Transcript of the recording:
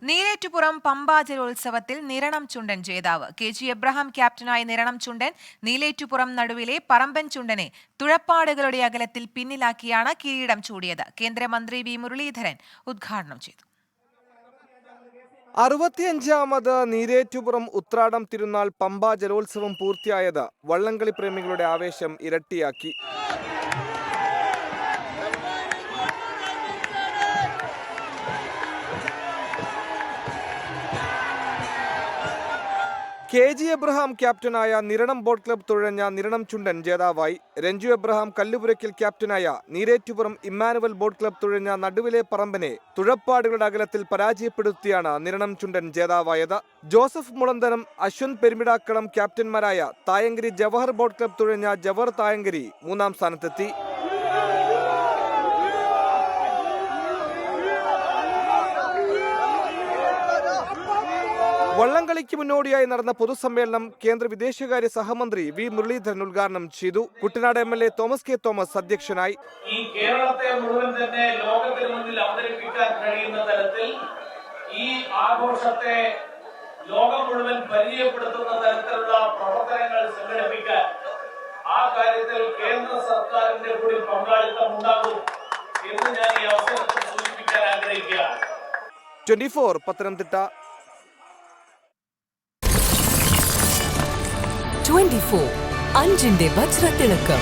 നീലേറ്റുപുറം പമ്പ ജലോത്സവത്തിൽ നിരണം ചുണ്ടൻ ജേതാവ്. KG എബ്രഹാം ക്യാപ്റ്റനായ നിരണം ചുണ്ടൻ നീലേറ്റുപുറം നടുവിലെ പറമ്പൻ ചുണ്ടനെ തുഴപ്പാടുകളുടെ അകലത്തിൽ പിന്നിലാക്കിയാണ് കിരീടം ചൂടിയത്. കേന്ദ്രമന്ത്രി വി മുരളീധരൻ ഉദ്ഘാടനം ചെയ്തു. 65ാമത് നീലേറ്റുപുറം ഉത്രാടം തിരുനാൾ പമ്പ ജലോത്സവം പൂർത്തിയായത് വള്ളംകളി പ്രേമികളുടെ ആവേശം ഇരട്ടിയാക്കി. KG എബ്രഹാം ക്യാപ്റ്റനായ നിരണം ബോട്ട് ക്ലബ് തുഴഞ്ഞ നിരണം ചുണ്ടൻ ജേതാവായി. രഞ്ജു എബ്രഹാം കല്ലുപുരയ്ക്കൽ ക്യാപ്റ്റനായ നീലേറ്റുപുറം ഇമ്മാനുവൽ ബോട്ട് ക്ലബ് തുഴഞ്ഞ നടുവിലെ പറമ്പനെ തുഴപ്പാടുകളുടെ അകലത്തിൽ പരാജയപ്പെടുത്തിയാണ് നിരണം ചുണ്ടൻ ജേതാവായത്. ജോസഫ് മുളന്തനം, അശ്വന്ത് പെരുമിടാക്കളം ക്യാപ്റ്റന്മാരായ തായങ്കരി ജവഹർ ബോട്ട് ക്ലബ് തുഴഞ്ഞ ജവഹർ തായങ്കരി മൂന്നാം സ്ഥാനത്തെത്തി. വള്ളംകളിക്ക് മുന്നോടിയായി നടന്ന പൊതുസമ്മേളനം കേന്ദ്ര വിദേശകാര്യ സഹമന്ത്രി വി മുരളീധരൻ ഉദ്ഘാടനം ചെയ്തു. Kuttanad MLA Thomas K Thomas അധ്യക്ഷനായി. ഈ കേരളത്തെ മുഴുവൻ തന്നെ ലോകത്തിന് മുന്നിൽ അവതരിപ്പിക്കാൻ കഴിയുന്ന തരത്തിൽ ഈ ആഘോഷത്തെ ലോകം മുഴുവൻ പരിചയപ്പെടുത്തുന്ന തരത്തിലുള്ള പ്രവർത്തനങ്ങൾ സംഘടിപ്പിക്കാൻ ആ കാര്യത്തിൽ കേന്ദ്ര സർക്കാരിന്റെ കൂടി പങ്കാളിത്തം ഉണ്ടാകും എന്ന് ഞാൻ ഈ അവസരത്തിൽ സൂചിപ്പിക്കാൻ ആഗ്രഹിക്കുകയാണ്. 24 പത്തനംതിട്ട. 24 അഞ്ചിന്റെ വജ്രത്തിളക്കം.